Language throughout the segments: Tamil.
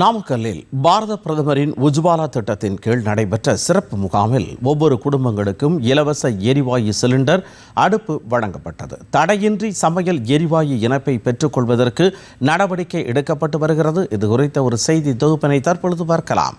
நாமக்கல்லில் பாரத பிரதமரின் உஜ்வாலா திட்டத்தின் கீழ் நடைபெற்ற சிறப்பு முகாமில் ஒவ்வொரு குடும்பங்களுக்கும் இலவச எரிவாயு சிலிண்டர் அடுப்பு வழங்கப்பட்டது. தடையின்றி சமையல் எரிவாயு இணைப்பை பெற்றுக்கொள்வதற்கு நடவடிக்கை எடுக்கப்பட்டு வருகிறது. இது குறித்த ஒரு செய்தி தொகுப்பினை தற்பொழுது பார்க்கலாம்.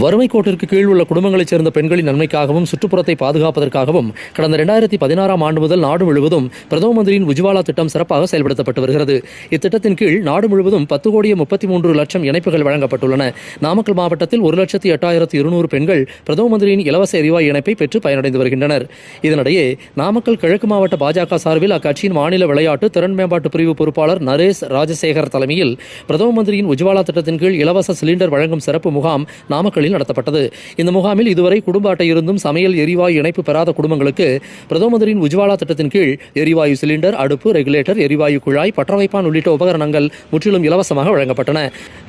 வறுமை கோட்டிற்கு கீழ் உள்ள குடும்பங்களைச் சேர்ந்த பெண்களின் நன்மைக்காகவும் சுற்றுப்புறத்தை பாதுகாப்பதற்காகவும் கடந்த 2016ஆம் ஆண்டு முதல் நாடு முழுவதும் பிரதம மந்திரியின் உஜ்வாலா திட்டம் சிறப்பாக செயல்படுத்தப்பட்டு வருகிறது. இத்திட்டத்தின் கீழ் நாடு முழுவதும் 10,33,00,000 இணைப்புகள் வழங்கப்பட்டுள்ளன. நாமக்கல் மாவட்டத்தில் 1,08,200 பெண்கள் பிரதம மந்திரியின் இலவச எரிவாயு இணைப்பை பெற்று பயனடைந்து வருகின்றனர். இதனிடையே நாமக்கல் கிழக்கு மாவட்ட பாஜக சார்பில் அக்கட்சியின் மாநில விளையாட்டு திறன் மேம்பாட்டு பிரிவு பொறுப்பாளர் நரேஷ் ராஜசேகர் தலைமையில் பிரதம மந்திரியின் உஜ்வாலா திட்டத்தின் கீழ் இலவச சிலிண்டர் வழங்கும் சிறப்பு முகாம் நாமக்கல் நடத்தப்பட்டது. இந்த முகாமில் இதுவரை குடும்ப அட்டை இருந்தும் சமையல் எரிவாயு இணைப்பு பெறாத குடும்பங்களுக்கு பிரதம மந்திரியின் உஜ்வாலா திட்டத்தின் கீழ் எரிவாயு சிலிண்டர், அடுப்பு, ரெகுலேட்டர், எரிவாயு குழாய், பற்றவைப்பான் உள்ளிட்ட உபகரணங்கள் முற்றிலும் இலவசமாக வழங்கப்பட்டன.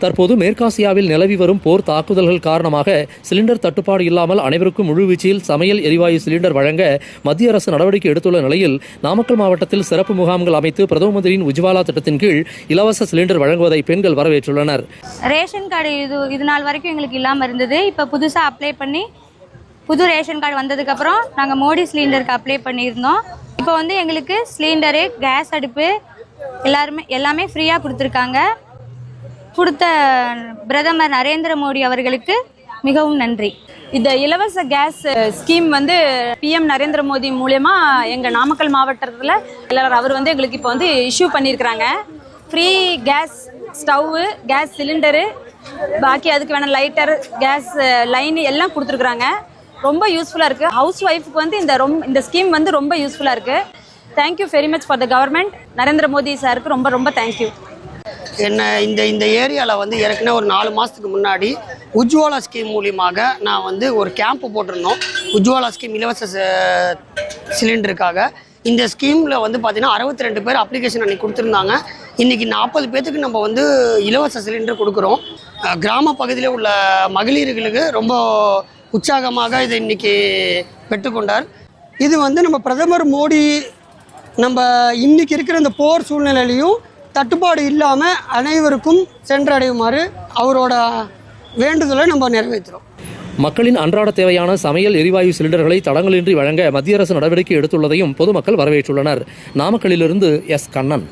தற்போது மேற்காசியாவில் நிலவி வரும் போர் தாக்குதல்கள் காரணமாக சிலிண்டர் தட்டுப்பாடு இல்லாமல் அனைவருக்கும் முழுவீச்சில் சமையல் எரிவாயு சிலிண்டர் வழங்க மத்திய அரசு நடவடிக்கை எடுத்துள்ள நிலையில் நாமக்கல் மாவட்டத்தில் சிறப்பு முகாம்கள் அமைத்து பிரதம மந்திரியின் உஜ்வாலா திட்டத்தின் கீழ் இலவச சிலிண்டர் வழங்குவதை பெண்கள் வரவேற்றுள்ளனர். ரேஷன் கார்டு இது நாள் வரைக்கும் எங்களுக்கு இல்லாமல் இருந்தது. இப்போ புதுசாக அப்ளை பண்ணி புது ரேஷன் கார்டு வந்ததுக்கப்புறம் நாங்கள் மோடி சிலிண்டருக்கு அப்ளை பண்ணியிருந்தோம். இப்போ எங்களுக்கு சிலிண்டரு, கேஸ் அடுப்பு எல்லாமே ஃப்ரீயாக கொடுத்துருக்காங்க. கொடுத்த பிரதமர் நரேந்திர மோடி அவர்களுக்கு மிகவும் நன்றி. இந்த இலவச gas scheme PM Narendra Modi மூலமா எங்கள் நாமக்கல் மாவட்டத்தில் எல்லாரும் அவர் எங்களுக்கு இப்போ இஷ்யூ பண்ணியிருக்கிறாங்க. Free gas stove, gas cylinder, பாக்கி அதுக்கு வேணால் லைட்டர், கேஸ் லைன் எல்லாம் கொடுத்துருக்குறாங்க. ரொம்ப யூஸ்ஃபுல்லாக இருக்குது. ஹவுஸ் ஒய்ஃபுக்கு இந்த ஸ்கீம் ரொம்ப யூஸ்ஃபுல்லாக இருக்குது. Thank you very much for the government. Narendra Modi சாருக்கு ரொம்ப ரொம்ப தேங்க்யூ. என்ன இந்த ஏரியாவில் ஏற்கனவே ஒரு 4 மாதத்துக்கு முன்னாடி உஜ்வாலா ஸ்கீம் மூலியமாக நான் ஒரு கேம்ப் போட்டிருந்தோம். உஜ்வாலா ஸ்கீம் இலவச சிலிண்டருக்காக. இந்த ஸ்கீமில் பார்த்தீங்கன்னா 62 பேர் அப்ளிகேஷன் அன்றைக்கி கொடுத்துருந்தாங்க. இன்றைக்கி 40 பேர்த்துக்கு நம்ம இலவச சிலிண்டர் கொடுக்குறோம். கிராம பகுதியில் உள்ள மகளிர்களுக்கு ரொம்ப உற்சாகமாக இதை இன்றைக்கி பெற்றுக்கொண்டார். இது நம்ம பிரதமர் மோடி நம்ம இன்றைக்கி இருக்கிற இந்த போர் சூழ்நிலையிலையும் தட்டுப்பாடு இல்லாமல் அனைவருக்கும் சென்றடையுமாறு அவரோட வேண்டுதலை நம்ம நிறைவேற்றுறோம். மக்களின் அன்றாட தேவையான சமையல் எரிவாயு சிலிண்டர்களை தடங்கலின்றி வழங்க மத்திய அரசு நடவடிக்கை எடுத்துள்ளதையும் பொதுமக்கள் வரவேற்றுள்ளனர். நாமக்கல்லிலிருந்து எஸ். கண்ணன்.